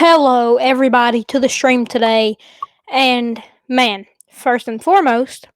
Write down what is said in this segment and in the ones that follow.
Hello, everybody, to the stream today. And man, first and foremost,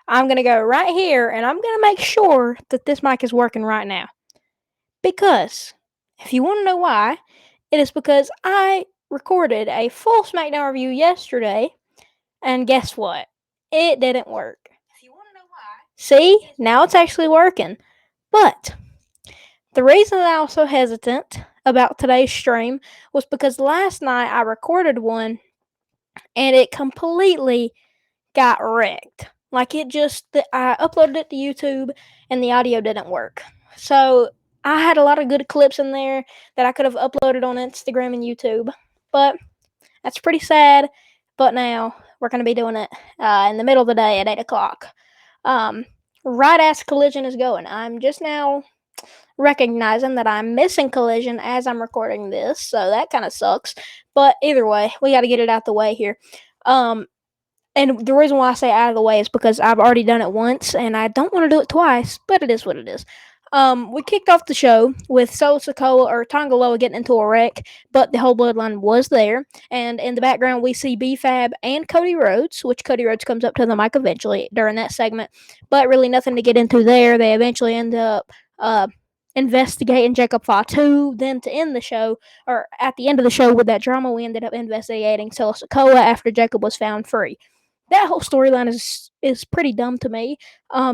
I'm going to go right here and I'm going to make sure that this mic is working right now. Because if you want to know why, it is because I recorded a full SmackDown review yesterday, and guess what? It didn't work. If you want to know why, see, now it's actually working. But the reason that I was so hesitant about today's stream was because last night I recorded one and it completely got wrecked. Like I uploaded it to YouTube and the audio didn't work. So I had a lot of good clips in there that I could have uploaded on Instagram and YouTube, but that's pretty sad. But now we're going to be doing it in the middle of the day at 8 o'clock. Right as Collision is going, I'm just now recognizing that I'm missing Collision as I'm recording this, so that kind of sucks. But either way, we got to get it out the way here. And the reason why I say out of the way is because I've already done it once, and I don't want to do it twice, but it is what it is. We kicked off the show with Solo Sikoa or Tonga Loa getting into a wreck, but the whole bloodline was there. And in the background, we see B-Fab and Cody Rhodes, which Cody Rhodes comes up to the mic eventually during that segment, but really nothing to get into there. They eventually end up investigating Jacob Fatu. Then to end the show, or at the end of the show with that drama, we ended up investigating Solo Sikoa after Jacob was found free. That whole storyline is pretty dumb to me.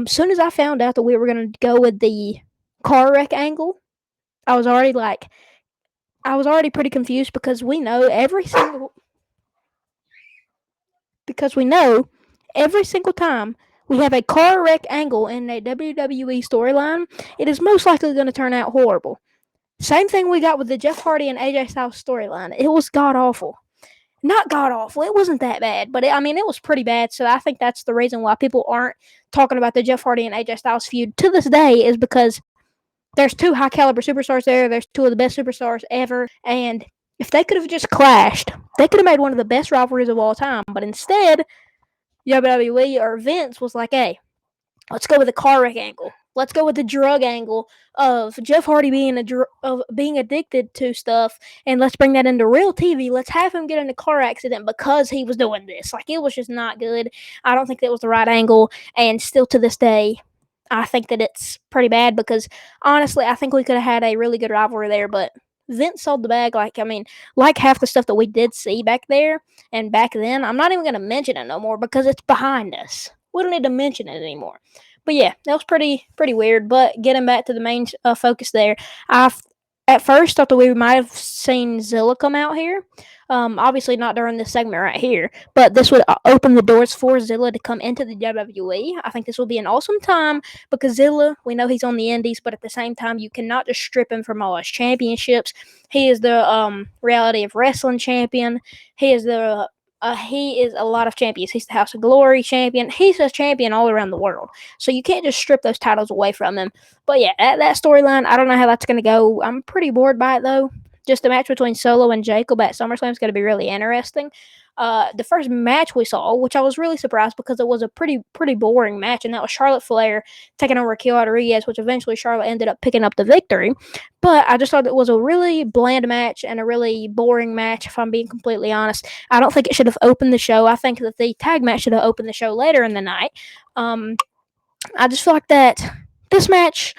Soon as I found out that we were gonna go with the car wreck angle, I was already pretty confused because we know every single time we have a car wreck angle in a WWE storyline, it is most likely going to turn out horrible. Same thing we got with the Jeff Hardy and AJ Styles storyline. It was god awful. Not god awful. It wasn't that bad, but it was pretty bad. So I think that's the reason why people aren't talking about the Jeff Hardy and AJ Styles feud to this day, is because there's two high caliber superstars there. There's two of the best superstars ever, and if they could have just clashed, they could have made one of the best rivalries of all time. But instead, WWE or Vince was like, "Hey, let's go with the car wreck angle. Let's go with the drug angle of Jeff Hardy being addicted to stuff, and let's bring that into real TV. Let's have him get in a car accident because he was doing this." Like, it was just not good. I don't think that was the right angle, and still to this day, I think that it's pretty bad because honestly, I think we could have had a really good rivalry there, but Vince sold the bag. Like half the stuff that we did see back there and back then. I'm not even gonna mention it no more because it's behind us. We don't need to mention it anymore. But yeah, that was pretty weird. But getting back to the main focus there, I at first thought that we might have seen Zilla come out here. Obviously not during this segment right here, but this would open the doors for Zilla to come into the WWE. I think this will be an awesome time because Zilla, we know he's on the Indies, but at the same time, you cannot just strip him from all his championships. He is the Reality of Wrestling champion. He is a lot of champions. He's the House of Glory champion. He's a champion all around the world. So you can't just strip those titles away from him. But yeah, that storyline, I don't know how that's going to go. I'm pretty bored by it, though. Just the match between Solo and Jacob at SummerSlam is going to be really interesting. The first match we saw, which I was really surprised because it was a pretty boring match, and that was Charlotte Flair taking over Raquel Rodriguez, which eventually Charlotte ended up picking up the victory. But I just thought it was a really bland match and a really boring match, if I'm being completely honest. I don't think it should have opened the show. I think that the tag match should have opened the show later in the night. I just feel like that this match,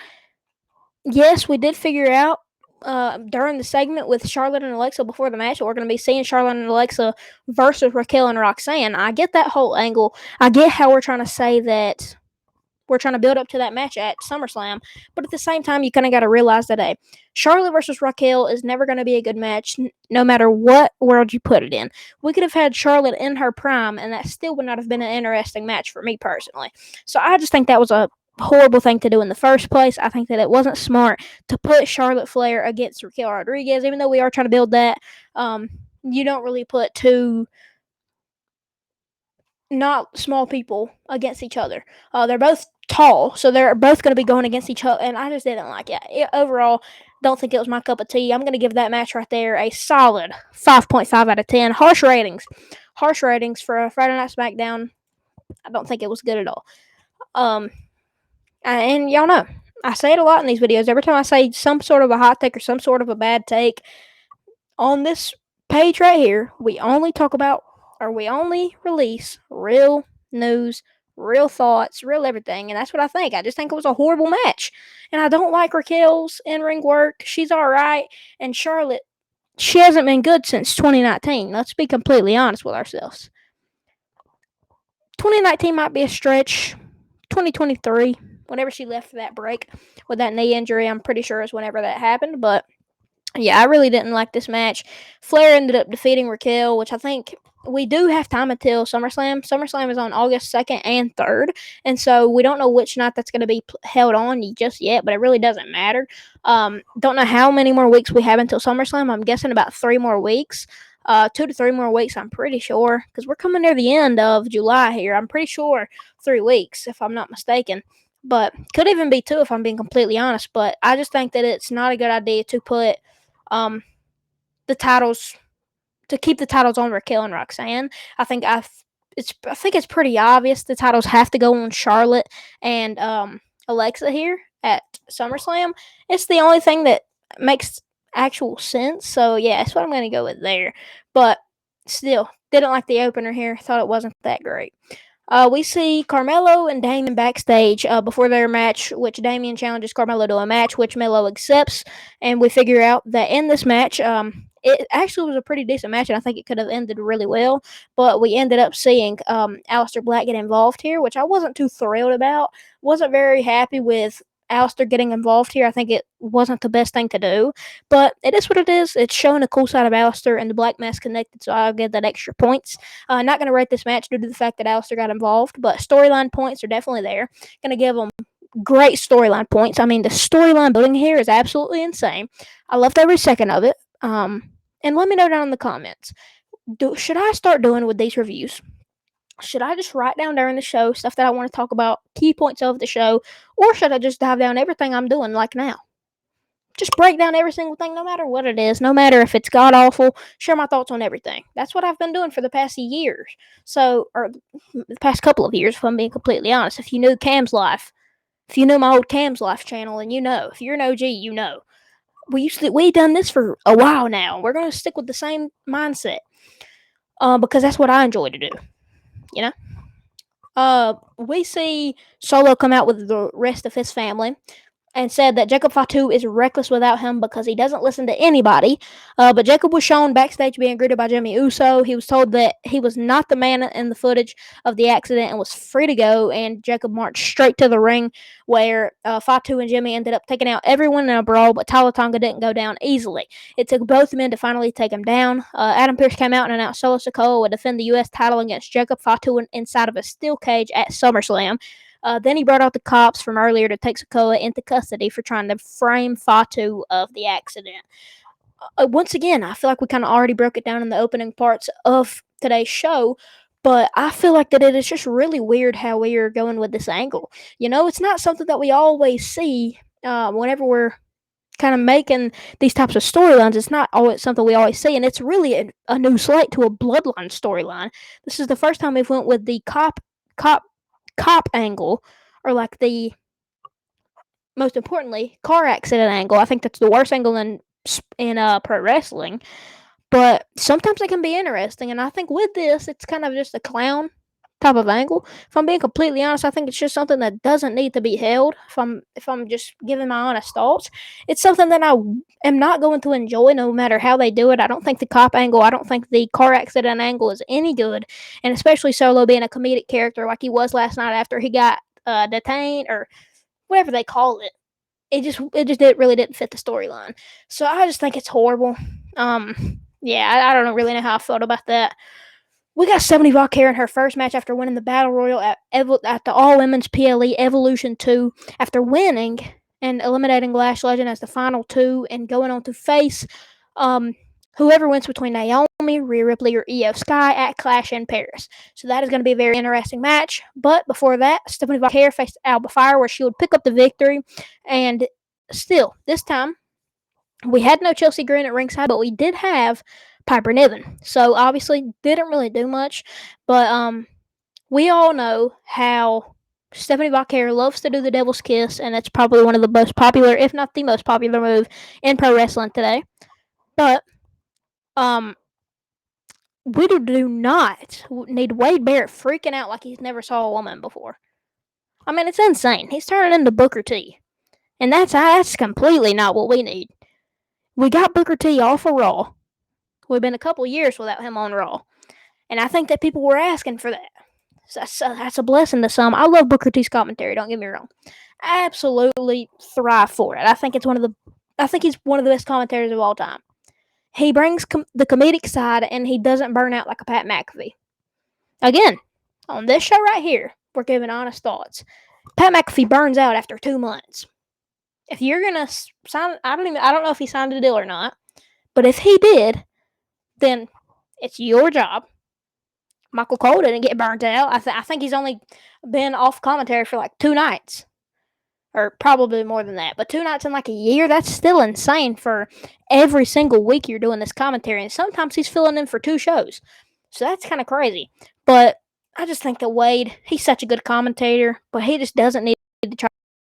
yes, we did figure out during the segment with Charlotte and Alexa before the match, we're going to be seeing Charlotte and Alexa versus Raquel and Roxanne. I get that whole angle. I get how we're trying to say that we're trying to build up to that match at SummerSlam, but at the same time, you kind of got to realize that Charlotte versus Raquel is never going to be a good match, no matter what world you put it in. We could have had Charlotte in her prime, and that still would not have been an interesting match for me personally. So I just think that was a horrible thing to do in the first place. I think that it wasn't smart to put Charlotte Flair against Raquel Rodriguez, even though we are trying to build that. You don't really put two not small people against each other. They're both tall, so they're both going to be going against each other, and I just didn't like it. Overall, don't think it was my cup of tea. I'm going to give that match right there a solid 5.5 out of 10. Harsh ratings for a Friday Night SmackDown. I don't think it was good at all. And y'all know, I say it a lot in these videos. Every time I say some sort of a hot take or some sort of a bad take on this page right here, we only talk about, or we only release real news, real thoughts, real everything. And that's what I think. I just think it was a horrible match. And I don't like Raquel's in ring work. She's all right. And Charlotte, she hasn't been good since 2019. Let's be completely honest with ourselves. 2019 might be a stretch. 2023, whenever she left for that break with that knee injury, I'm pretty sure is whenever that happened. But yeah, I really didn't like this match. Flair ended up defeating Raquel, which I think we do have time until SummerSlam. SummerSlam is on August 2nd and 3rd, and so we don't know which night that's going to be held on just yet, but it really doesn't matter. Don't know how many more weeks we have until SummerSlam. I'm guessing about 3 more weeks. 2 to 3 more weeks, I'm pretty sure, because we're coming near the end of July here. I'm pretty sure 3 weeks, if I'm not mistaken. But could even be 2 if I'm being completely honest. But I just think that it's not a good idea to put the titles, to keep the titles on Raquel and Roxanne. I think it's pretty obvious the titles have to go on Charlotte and Alexa here at SummerSlam. It's the only thing that makes actual sense. So yeah, that's what I'm going to go with there. But still, didn't like the opener here. Thought it wasn't that great. We see Carmelo and Damien backstage before their match, which Damien challenges Carmelo to a match, which Melo accepts, and we figure out that in this match, it actually was a pretty decent match, and I think it could have ended really well, but we ended up seeing Aleister Black get involved here, which I wasn't too thrilled about. Wasn't very happy with Aleister getting involved here. I think it wasn't the best thing to do, but it is what it is. It's showing a cool side of Aleister, and the Black Mass connected, so I'll give that extra points. Not going to rate this match due to the fact that Aleister got involved, but storyline points are definitely there. Going to give them great storyline points. I mean, the storyline building here is absolutely insane. I loved every second of it. And let me know down in the comments. Should I start doing with these reviews? Should I just write down during the show stuff that I want to talk about, key points of the show, or should I just dive down everything I'm doing like now? Just break down every single thing, no matter what it is, no matter if it's god awful, share my thoughts on everything. That's what I've been doing for the past years. So, or the past couple of years, if I'm being completely honest. If you knew Cam's Life, if you know my old Cam's Life channel, and you know, if you're an OG, you know. We done this for a while now. We're gonna stick with the same mindset, because that's what I enjoy to do. You know. We see Solo come out with the rest of his family and said that Jacob Fatu is reckless without him because he doesn't listen to anybody. But Jacob was shown backstage being greeted by Jimmy Uso. He was told that he was not the man in the footage of the accident and was free to go. And Jacob marched straight to the ring where Fatu and Jimmy ended up taking out everyone in a brawl, but Tala Tonga didn't go down easily. It took both men to finally take him down. Adam Pearce came out and announced Solo Sikoa would defend the U.S. title against Jacob Fatu inside of a steel cage at SummerSlam. Then he brought out the cops from earlier to take Sikoa into custody for trying to frame Fatu of the accident. Once again, I feel like we kind of already broke it down in the opening parts of today's show, but I feel like that it is just really weird how we are going with this angle. You know, it's not something that we always see whenever we're kind of making these types of storylines. It's not always something we always see, and it's really a new slate to a bloodline storyline. This is the first time we've went with the cop angle, or like the, most importantly, car accident angle. I think that's the worst angle in pro wrestling, but sometimes it can be interesting. And I think with this, it's kind of just a clown type of angle. If I'm being completely honest, I think it's just something that doesn't need to be held. If I'm just giving my honest thoughts, it's something that I am not going to enjoy no matter how they do it. I don't think the cop angle, I don't think the car accident angle is any good, and especially Solo being a comedic character like he was last night after he got detained, or whatever they call it. Really didn't fit the storyline. So I just think it's horrible. Yeah, I don't really know how I felt about that. We got Stephanie Valkyrie in her first match after winning the Battle Royal at the All Women's PLE Evolution 2, after winning and eliminating Lash Legend as the final 2 and going on to face whoever wins between Naomi, Rhea Ripley, or Io Sky at Clash in Paris. So that is going to be a very interesting match. But before that, Stephanie Valkyrie faced Alba Fire, where she would pick up the victory. And still, this time, we had no Chelsea Green at ringside, but we did have Piper Niven. So obviously didn't really do much. But we all know how Stephanie Valkyrie loves to do the Devil's Kiss, and it's probably one of the most popular, if not the most popular move in pro wrestling today. But We do not need Wade Barrett freaking out like he's never saw a woman before. I mean, it's insane. He's turning into Booker T. And that's completely not what we need. We got Booker T off of Raw. We've been a couple years without him on Raw. And I think that people were asking for that. So that's a blessing to some. I love Booker T's commentary, don't get me wrong. I absolutely thrive for it. I think he's one of the best commentators of all time. He brings the comedic side, and he doesn't burn out like a Pat McAfee. Again, on this show right here, we're giving honest thoughts. Pat McAfee burns out after 2 months. If you're gonna sign, I don't know if he signed a deal or not, but if he did, then it's your job. Michael Cole didn't get burnt out. I think he's only been off commentary for like 2 nights. Or probably more than that. But 2 nights in like a year, that's still insane for every single week you're doing this commentary. And sometimes he's filling in for 2 shows. So that's kind of crazy. But I just think that Wade, he's such a good commentator, but he just doesn't need to try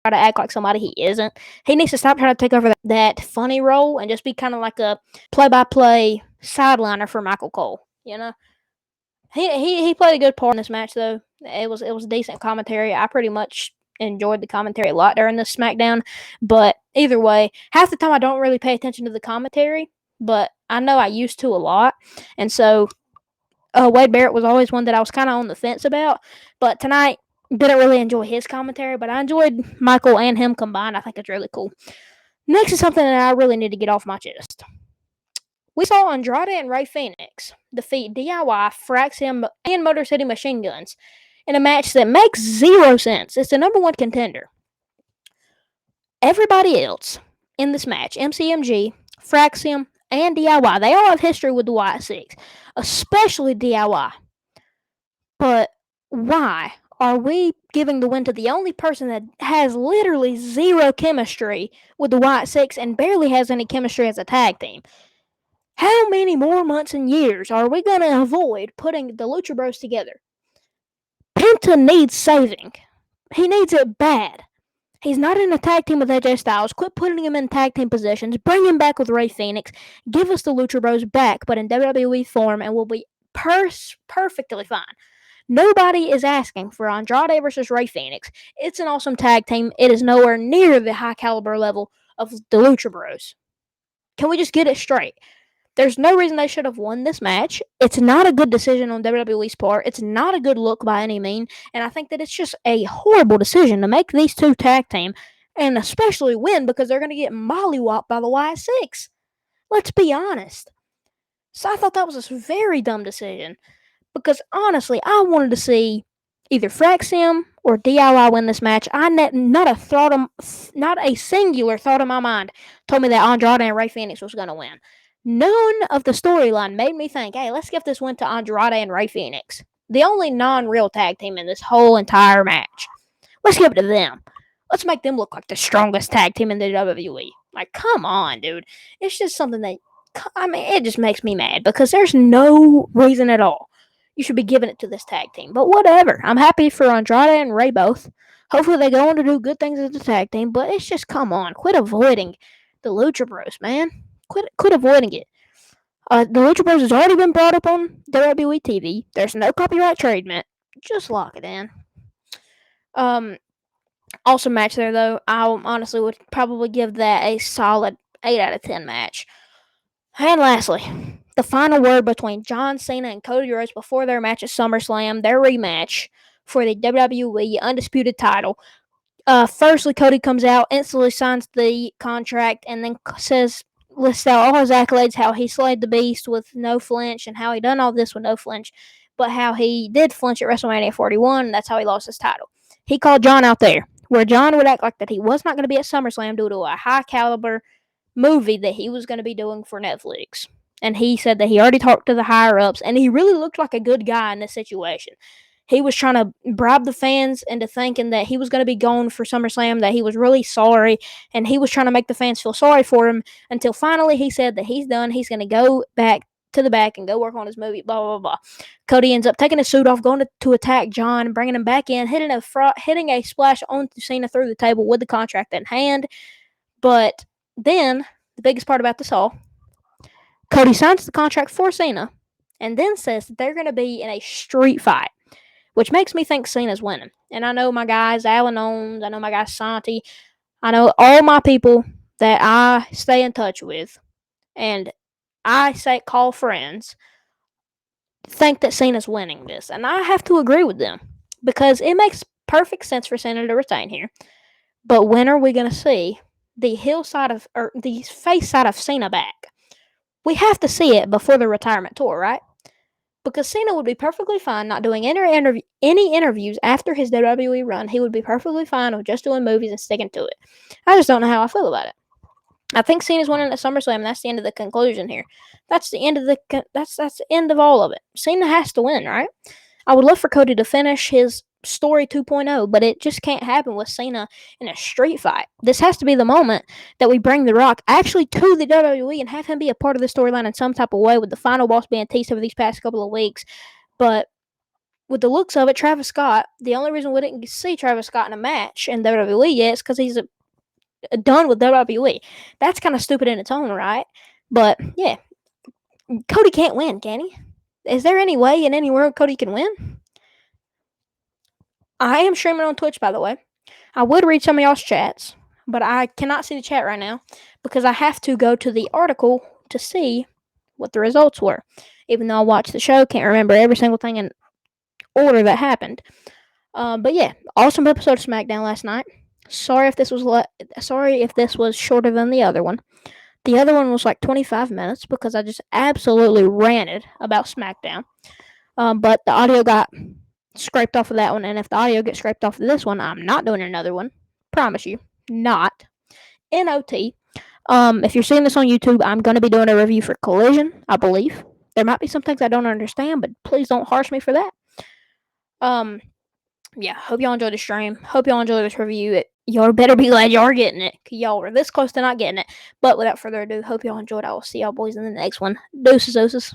to act like somebody he isn't. He needs to stop trying to take over that funny role and just be kind of like a play-by-play sideliner for Michael Cole, you know? He played a good part in this match though. It was decent commentary. I pretty much enjoyed the commentary a lot during this SmackDown. But either way, half the time I don't really pay attention to the commentary, but I know I used to a lot. And so Wade Barrett was always one that I was kind of on the fence about. But tonight, didn't really enjoy his commentary, but I enjoyed Michael and him combined. I think it's really cool. Next is something that I really need to get off my chest. We saw Andrade and Rey Fenix defeat DIY, Fraxium, and Motor City Machine Guns in a match that makes 0 sense. It's the number 1 contender. Everybody else in this match, MCMG, Fraxium, and DIY, they all have history with the White Six, especially DIY. But why are we giving the win to the only person that has literally 0 chemistry with the White Six and barely has any chemistry as a tag team? How many more months and years are we going to avoid putting the Lucha Bros together? Penta needs saving. He needs it bad. He's not in a tag team with AJ Styles. Quit putting him in tag team positions. Bring him back with Rey Fenix. Give us the Lucha Bros back, but in WWE form, and we'll be perfectly fine. Nobody is asking for Andrade versus Rey Fenix. It's an awesome tag team. It is nowhere near the high caliber level of the Lucha Bros. Can we just get it straight? There's no reason they should have won this match. It's not a good decision on WWE's part. It's not a good look by any means. And I think that it's just a horrible decision to make these 2 tag team and especially win because they're going to get mollywopped by the Y6. Let's be honest. So I thought that was a very dumb decision because honestly, I wanted to see either Fraxium or DIY win this match. Not a singular thought in my mind told me that Andrade and Rey Fenix was going to win. None of the storyline made me think, hey, let's give this one to Andrade and Rey Fenix. The only non-real tag team in this whole entire match. Let's give it to them. Let's make them look like the strongest tag team in the WWE. Like, come on, dude. It's just something that, it just makes me mad because there's no reason at all you should be giving it to this tag team. But whatever. I'm happy for Andrade and Rey both. Hopefully they go on to do good things as a tag team, but it's just, come on. Quit avoiding the Lucha Bros, man. Quit avoiding it. The Lucha Bros has already been brought up on WWE TV. There's no copyright treatment. Just lock it in. Awesome match there, though. I honestly would probably give that a solid 8 out of 10 match. And lastly, the final word between John Cena and Cody Rhodes before their match at SummerSlam, their rematch for the WWE Undisputed title. Firstly, Cody comes out, instantly signs the contract, and then lists out all his accolades, how he slayed the beast with no flinch, and how he done all this with no flinch, but how he did flinch at WrestleMania 41, and that's how he lost his title. He called John out there, where John would act like that he was not going to be at SummerSlam due to a high-caliber movie that he was going to be doing for Netflix. And he said that he already talked to the higher-ups, and he really looked like a good guy in this situation. He was trying to bribe the fans into thinking that he was going to be gone for SummerSlam, that he was really sorry, and he was trying to make the fans feel sorry for him until finally he said that he's done. He's going to go back to the back and go work on his movie, blah, blah, blah. Cody ends up taking his suit off, going to attack John, bringing him back in, hitting a splash onto Cena through the table with the contract in hand. But then, the biggest part about this all, Cody signs the contract for Cena, and then says that they're going to be in a street fight, which makes me think Cena's winning. And I know my guys, Alan Owens, I know my guy Santi, I know all my people that I stay in touch with, and I say call friends, think that Cena's winning this. And I have to agree with them because it makes perfect sense for Cena to retain here. But when are we going to see the the face side of Cena back? We have to see it before the retirement tour, right? Because Cena would be perfectly fine not doing any interviews after his WWE run. He would be perfectly fine with just doing movies and sticking to it. I just don't know how I feel about it. I think Cena's winning at SummerSlam, and that's the end of the conclusion here. That's the end of that's the end of all of it. Cena has to win, right? I would love for Cody to finish his story 2.0, but it just can't happen with Cena in a street fight. This has to be the moment that we bring The Rock actually to the WWE and have him be a part of the storyline in some type of way, with the final boss being teased over these past couple of weeks. But with the looks of it, Travis Scott, the only reason we didn't see Travis Scott in a match in WWE yet is because he's done with WWE. That's kind of stupid in its own right. But yeah, Cody can't win, can he? Is there any way in any world Cody can win? I am streaming on Twitch, by the way. I would read some of y'all's chats, but I cannot see the chat right now because I have to go to the article to see what the results were. Even though I watched the show, can't remember every single thing in order that happened. But yeah, awesome episode of SmackDown last night. Sorry if this was shorter than the other one. The other one was like 25 minutes because I just absolutely ranted about SmackDown. But the audio got scraped off of that one, and if the audio gets scraped off of this one, I'm not doing another one. Promise you, not. NOT. If you're seeing this on YouTube, I'm going to be doing a review for Collision, I believe. There might be some things I don't understand, but please don't harsh me for that. Yeah, hope y'all enjoyed the stream. Hope y'all enjoyed this review. Y'all better be glad y'all are getting it. Y'all were this close to not getting it. But without further ado, hope y'all enjoyed. I will see y'all boys in the next one. Deuces.